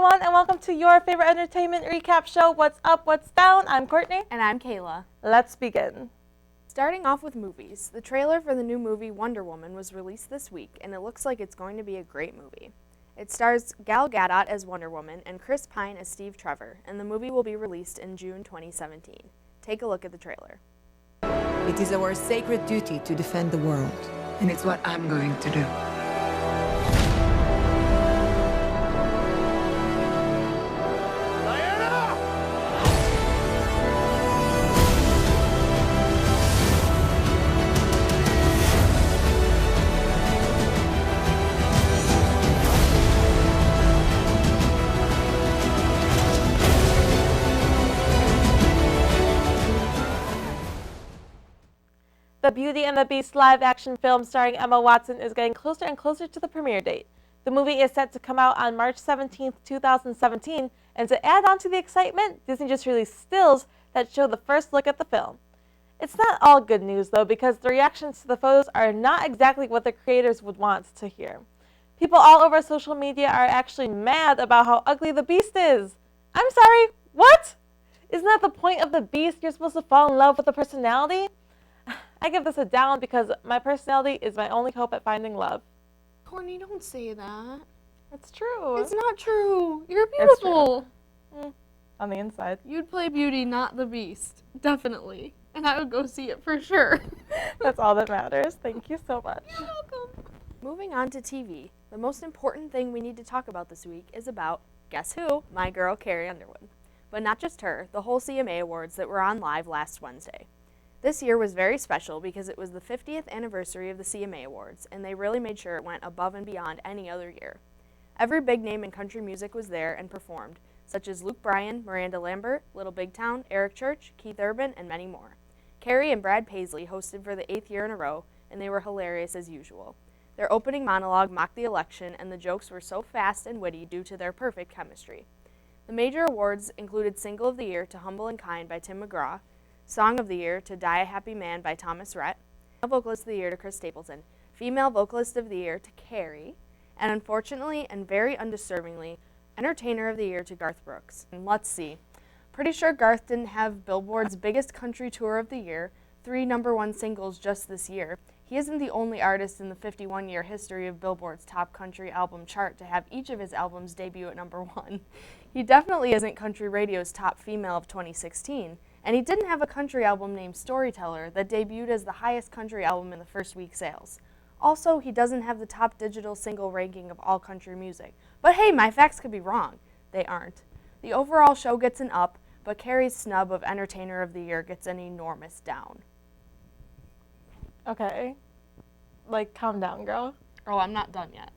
everyone, and welcome to your favorite entertainment recap show, What's Up, What's Down? I'm Courtney. And I'm Kayla. Let's begin. Starting off with movies, the trailer for the new movie Wonder Woman was released this week, and it looks like it's going to be a great movie. It stars Gal Gadot as Wonder Woman and Chris Pine as Steve Trevor, and the movie will be released in June 2017. Take a look at the trailer. It is our sacred duty to defend the world, and it's what I'm going to do. The Beauty and the Beast live-action film starring Emma Watson is getting closer and closer to the premiere date. The movie is set to come out on March 17, 2017, and to add on to the excitement, Disney just released stills that show the first look at the film. It's not all good news, though, because the reactions to the photos are not exactly what the creators would want to hear. People all over social media are actually mad about how ugly the Beast is. I'm sorry, what? Isn't that the point of the Beast? You're supposed to fall in love with the personality? I give this a down because my personality is my only hope at finding love. Courtney, don't say that. It's true. It's not true. You're beautiful. On the inside. You'd play Beauty, not the Beast. Definitely. And I would go see it for sure. That's all that matters. Thank you so much. You're welcome. Moving on to TV, the most important thing we need to talk about this week is about, guess who? My girl, Carrie Underwood. But not just her, the whole CMA Awards that were on live last Wednesday. This year was very special because it was the 50th anniversary of the CMA Awards, and they really made sure it went above and beyond any other year. Every big name in country music was there and performed, such as Luke Bryan, Miranda Lambert, Little Big Town, Eric Church, Keith Urban, and many more. Carrie and Brad Paisley hosted for the 8th year in a row, and they were hilarious as usual. Their opening monologue mocked the election, and the jokes were so fast and witty due to their perfect chemistry. The major awards included Single of the Year to Humble and Kind by Tim McGraw, Song of the Year to Die a Happy Man by Thomas Rhett, Female Vocalist of the Year to Chris Stapleton, Female Vocalist of the Year to Carrie, and unfortunately and very undeservingly, Entertainer of the Year to Garth Brooks. And let's see. Pretty sure Garth didn't have Billboard's biggest country tour of the year, 3 #1 singles just this year. He isn't the only artist in the 51-year history of Billboard's top country album chart to have each of his albums debut at #1. He definitely isn't country radio's top female of 2016. And he didn't have a country album named Storyteller that debuted as the highest country album in the first week sales. Also, he doesn't have the top digital single ranking of all country music. But hey, my facts could be wrong. They aren't. The overall show gets an up, but Carrie's snub of Entertainer of the Year gets an enormous down. Okay. Like, calm down, girl. Oh, I'm not done yet.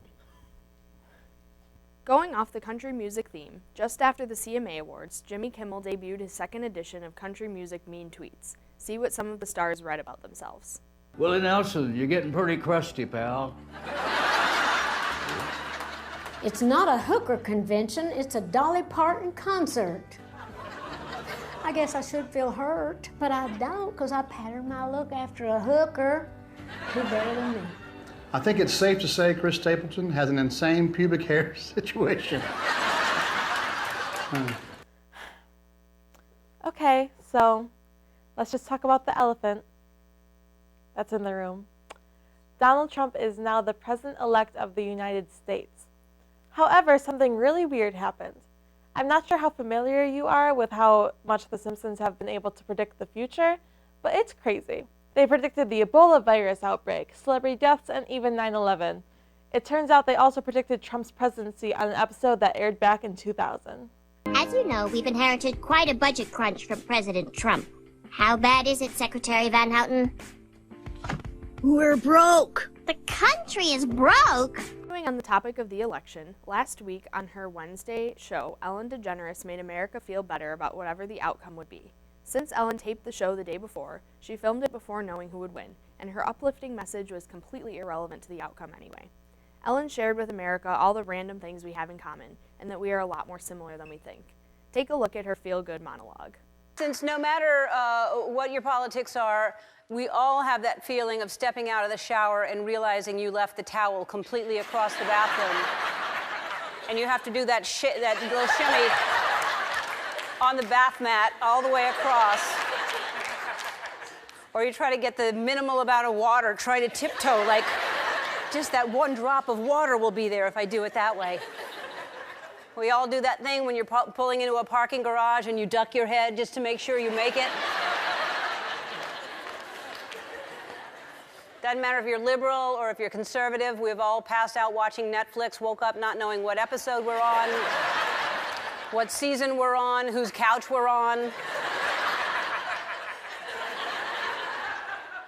Going off the country music theme, just after the CMA Awards, Jimmy Kimmel debuted his second edition of Country Music Mean Tweets. See what some of the stars read about themselves. Willie Nelson, you're getting pretty crusty, pal. It's not a hooker convention, it's a Dolly Parton concert. I guess I should feel hurt, but I don't because I pattern my look after a hooker. Who better than me? I think it's safe to say Chris Stapleton has an insane pubic hair situation. Okay, so let's just talk about the elephant that's in the room. Donald Trump is now the president-elect of the United States. However, something really weird happened. I'm not sure how familiar you are with how much The Simpsons have been able to predict the future, but it's crazy. They predicted the Ebola virus outbreak, celebrity deaths, and even 9/11. It turns out they also predicted Trump's presidency on an episode that aired back in 2000. As you know, we've inherited quite a budget crunch from President Trump. How bad is it, Secretary Van Houten? We're broke. The country is broke. On the topic of the election, last week on her Wednesday show, Ellen DeGeneres made America feel better about whatever the outcome would be. Since Ellen taped the show the day before, she filmed it before knowing who would win, and her uplifting message was completely irrelevant to the outcome anyway. Ellen shared with America all the random things we have in common, and that we are a lot more similar than we think. Take a look at her feel-good monologue. Since no matter what your politics are, we all have that feeling of stepping out of the shower and realizing you left the towel completely across the bathroom. and you have to do that little shimmy on the bath mat all the way across. Or you try to get the minimal amount of water, try to tiptoe, like just that one drop of water will be there if I do it that way. We all do that thing when you're pulling into a parking garage and you duck your head just to make sure you make it. Doesn't matter if you're liberal or if you're conservative. We've all passed out watching Netflix, woke up not knowing what episode we're on, what season we're on, whose couch we're on.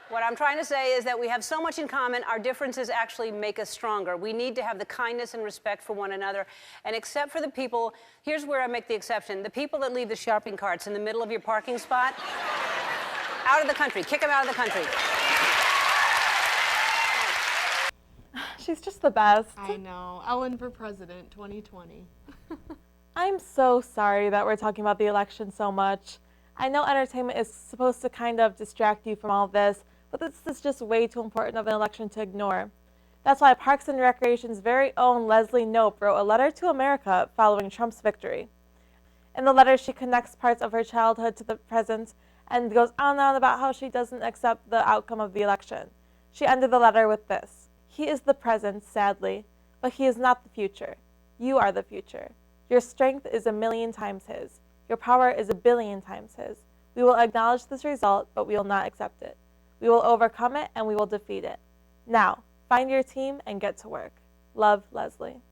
What I'm trying to say is that we have so much in common, our differences actually make us stronger. We need to have the kindness and respect for one another. And except for the people, here's where I make the exception, the people that leave the shopping carts in the middle of your parking spot, out of the country, kick them out of the country. She's just the best. I know. Ellen for president 2020. I'm so sorry that we're talking about the election so much. I know entertainment is supposed to kind of distract you from all of this, but this is just way too important of an election to ignore. That's why Parks and Recreation's very own Leslie Knope wrote a letter to America following Trump's victory. In the letter, she connects parts of her childhood to the present and goes on and on about how she doesn't accept the outcome of the election. She ended the letter with this: "He is the present, sadly, but he is not the future. You are the future. Your strength is 1,000,000 times his. Your power is 1,000,000,000 times his. We will acknowledge this result, but we will not accept it. We will overcome it, and we will defeat it. Now, find your team and get to work. Love, Leslie."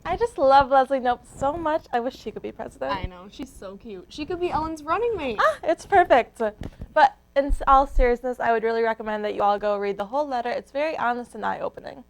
I just love Leslie Knope so much. I wish she could be president. I know. She's so cute. She could be Ellen's running mate. It's perfect. But in all seriousness, I would really recommend that you all go read the whole letter. It's very honest and eye-opening.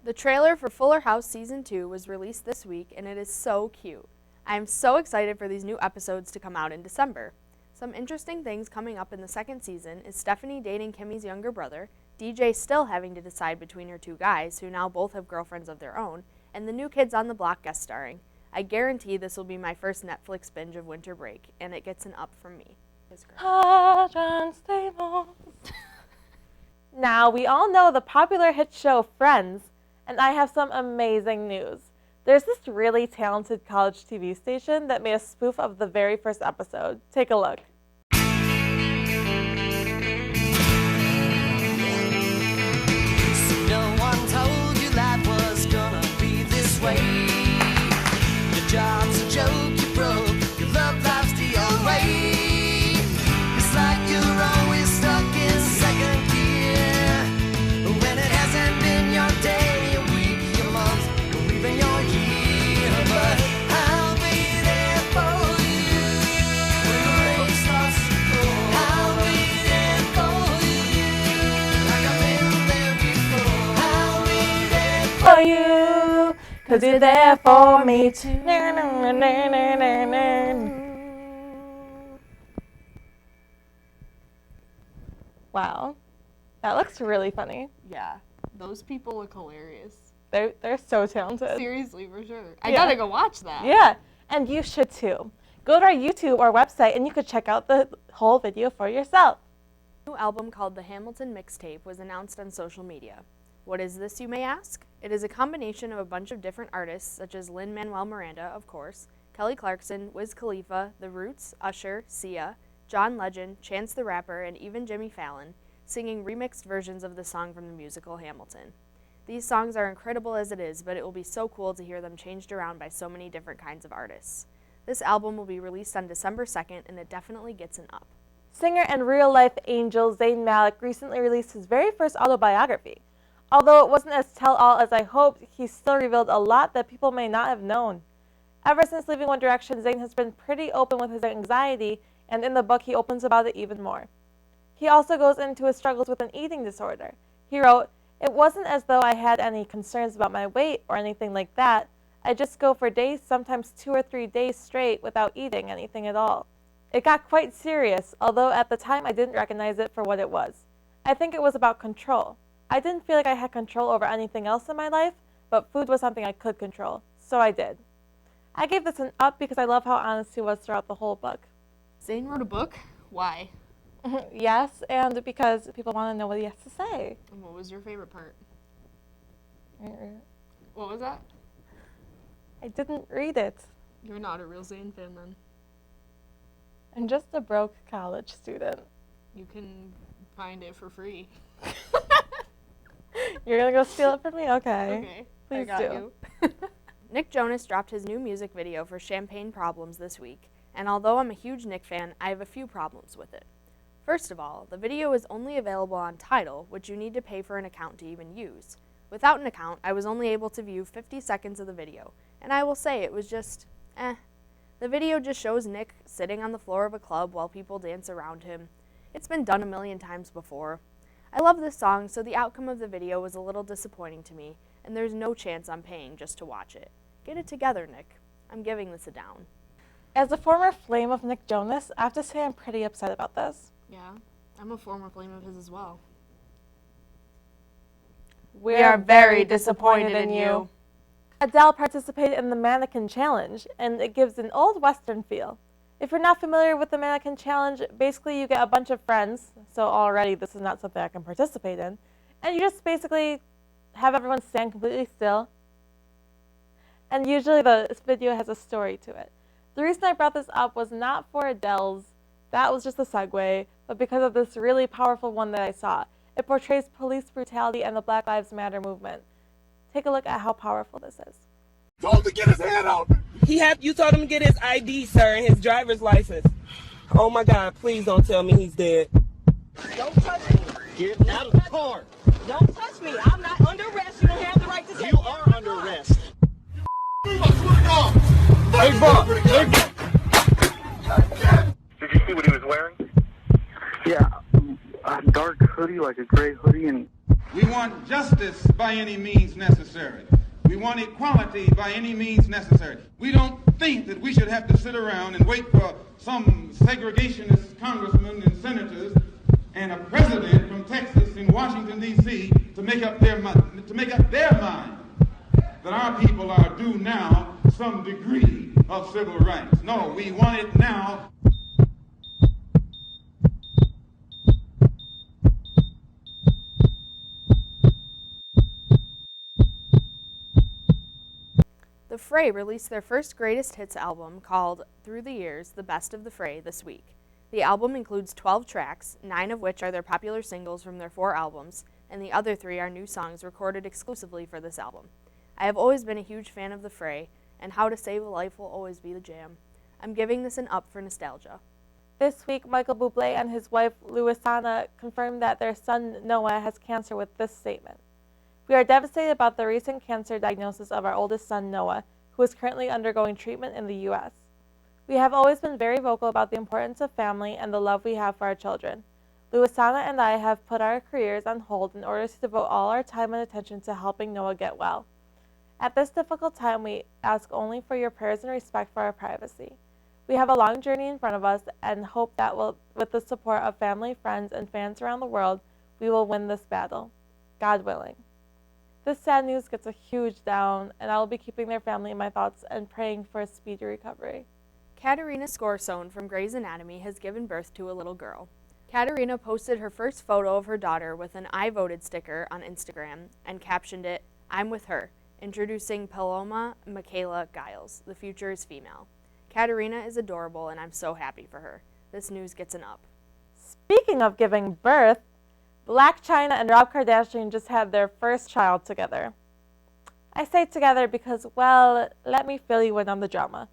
The trailer for Fuller House Season 2 was released this week, and it is so cute. I am so excited for these new episodes to come out in December. Some interesting things coming up in the second season is Stephanie dating Kimmy's younger brother, DJ still having to decide between her two guys, who now both have girlfriends of their own, and the new kids on the block guest starring. I guarantee this will be my first Netflix binge of winter break, and it gets an up from me. It's great. Hot and stable. Now, we all know the popular hit show Friends, and I have some amazing news. There's this really talented college TV station that made a spoof of the very first episode. Take a look. No one told you life was gonna be this way. Your job's a joke, you broke, your love life's the old way. It's like you're always stuck in second gear, when it hasn't been your day, your week, your month, or even your year. But I'll be there for you when the rain starts to pour. I'll be there for you like I've been there before. I'll be there For you, 'cause you're there for me too. Wow, that looks really funny. Yeah, those people look hilarious. They're so talented. Seriously, for sure. I Yeah. gotta go watch that. Yeah, and you should too. Go to our YouTube or website and you could check out the whole video for yourself. A new album called the Hamilton Mixtape was announced on social media. What is this, you may ask? It is a combination of a bunch of different artists, such as Lin-Manuel Miranda, of course, Kelly Clarkson, Wiz Khalifa, The Roots, Usher, Sia, John Legend, Chance the Rapper, and even Jimmy Fallon, singing remixed versions of the song from the musical Hamilton. These songs are incredible as it is, but it will be so cool to hear them changed around by so many different kinds of artists. This album will be released on December 2nd, and it definitely gets an up. Singer and real-life angel Zayn Malik recently released his very first autobiography. Although it wasn't as tell-all as I hoped, he still revealed a lot that people may not have known. Ever since leaving One Direction, Zayn has been pretty open with his anxiety, and in the book he opens about it even more. He also goes into his struggles with an eating disorder. He wrote, "It wasn't as though I had any concerns about my weight or anything like that. I just go for days, sometimes 2 or 3 days straight, without eating anything at all. It got quite serious, although at the time I didn't recognize it for what it was. I think it was about control. I didn't feel like I had control over anything else in my life, but food was something I could control, so I did." I gave this an up because I love how honest he was throughout the whole book. Zayn wrote a book? Why? Yes, and because people want to know what he has to say. And what was your favorite part? What was that? I didn't read it. You're not a real Zayn fan then. I'm just a broke college student. You can find it for free. You're gonna go steal it from me? Okay. Okay, Please I got do. you. Nick Jonas dropped his new music video for Champagne Problems this week, and although I'm a huge Nick fan, I have a few problems with it. First of all, the video is only available on Tidal, which you need to pay for an account to even use. Without an account, I was only able to view 50 seconds of the video, and I will say it was just, The video just shows Nick sitting on the floor of a club while people dance around him. It's been done a million times before. I love this song, so the outcome of the video was a little disappointing to me, and there's no chance I'm paying just to watch it. Get it together, Nick. I'm giving this a down. As a former flame of Nick Jonas, I have to say I'm pretty upset about this. Yeah, I'm a former flame of his as well. We are very disappointed in you. Adele participated in the Mannequin Challenge, and it gives an old Western feel. If you're not familiar with the Mannequin Challenge, basically you get a bunch of friends, so already this is not something I can participate in, and you just basically have everyone stand completely still, and usually the video has a story to it. The reason I brought this up was not for Adele's, that was just a segue, but because of this really powerful one that I saw. It portrays police brutality and the Black Lives Matter movement. Take a look at how powerful this is. Told him to get his hand out. You told him to get his ID, sir, and his driver's license. Oh my God, please don't tell me he's dead. Don't touch me. Get out of the car. Don't touch me. I'm not under arrest. You don't have the right to take You are under arrest. I swear to God. Hey, Bob. Did you see what he was wearing? Yeah, a dark hoodie, like a gray hoodie, and... We want justice by any means necessary. We want equality by any means necessary. We don't think that we should have to sit around and wait for some segregationist congressmen and senators and a president from Texas in Washington, D.C. to make up their mind that our people are due now some degree of civil rights. No, we want it now. The Fray released their first greatest hits album called Through the Years, The Best of the Fray this week. The album includes 12 tracks, 9 of which are their popular singles from their 4 albums, and the other 3 are new songs recorded exclusively for this album. I have always been a huge fan of The Fray, and How to Save a Life will always be the jam. I'm giving this an up for nostalgia. This week, Michael Buble and his wife, Louisana, confirmed that their son, Noah, has cancer with this statement. We are devastated about the recent cancer diagnosis of our oldest son, Noah, who is currently undergoing treatment in the U.S. We have always been very vocal about the importance of family and the love we have for our children. Louisana and I have put our careers on hold in order to devote all our time and attention to helping Noah get well. At this difficult time, we ask only for your prayers and respect for our privacy. We have a long journey in front of us and hope that with the support of family, friends, and fans around the world, we will win this battle. God willing. This sad news gets a huge down, and I will be keeping their family in my thoughts and praying for a speedy recovery. Katerina Scorsone from Grey's Anatomy has given birth to a little girl. Katerina posted her first photo of her daughter with an I voted sticker on Instagram and captioned it, "I'm with her," introducing Paloma Michaela Giles. The future is female. Katerina is adorable, and I'm so happy for her. This news gets an up. Speaking of giving birth, Blac Chyna and Rob Kardashian just had their first child together. I say together because, well, let me fill you in on the drama.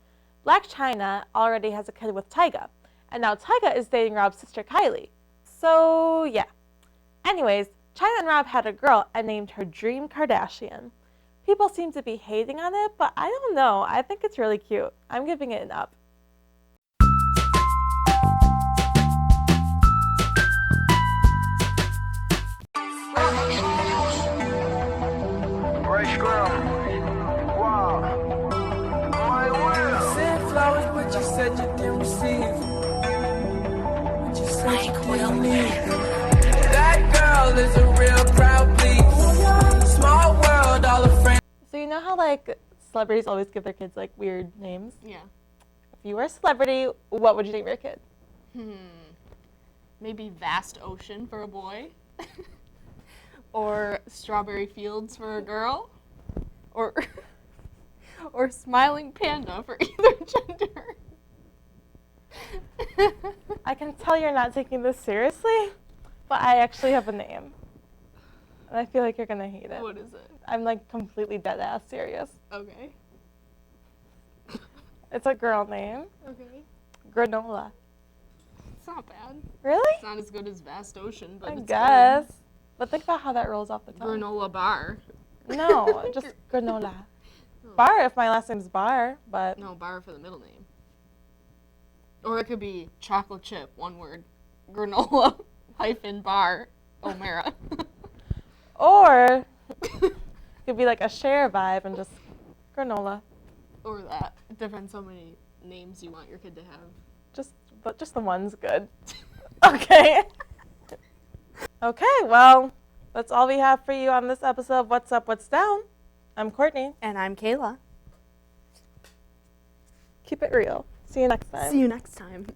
Blac Chyna already has a kid with Tyga, and now Tyga is dating Rob's sister Kylie. So, yeah. Anyways, Chyna and Rob had a girl and named her Dream Kardashian. People seem to be hating on it, but I don't know. I think it's really cute. I'm giving it an up. Said you didn't receive what you said you didn't need. That girl is a real crowd, please. Small world, all the friends. So you know how celebrities always give their kids weird names? Yeah. If you were a celebrity, what would you name your kid? Maybe Vast Ocean for a boy. Or Strawberry Fields for a girl. Or or smiling panda for either gender. I can tell you're not taking this seriously, but I actually have a name. And I feel like you're going to hate it. What is it? I'm like completely dead ass serious. Okay. It's a girl name. Okay. Granola. It's not bad. Really? It's not as good as Vast Ocean, but I it's guess. But think about how that rolls off the good. tongue. Granola bar. No, just granola. Bar if my last name's Bar, but... No, bar for the middle name. Or it could be chocolate chip, one word. Granola hyphen bar O'Mara. Or it could be like a share vibe and just granola. Or that. It depends how many names you want your kid to have. Just the one's good. Okay. Okay, well, that's all we have for you on this episode of What's Up, What's Down. I'm Courtney. And I'm Kayla. Keep it real. See you next time. See you next time.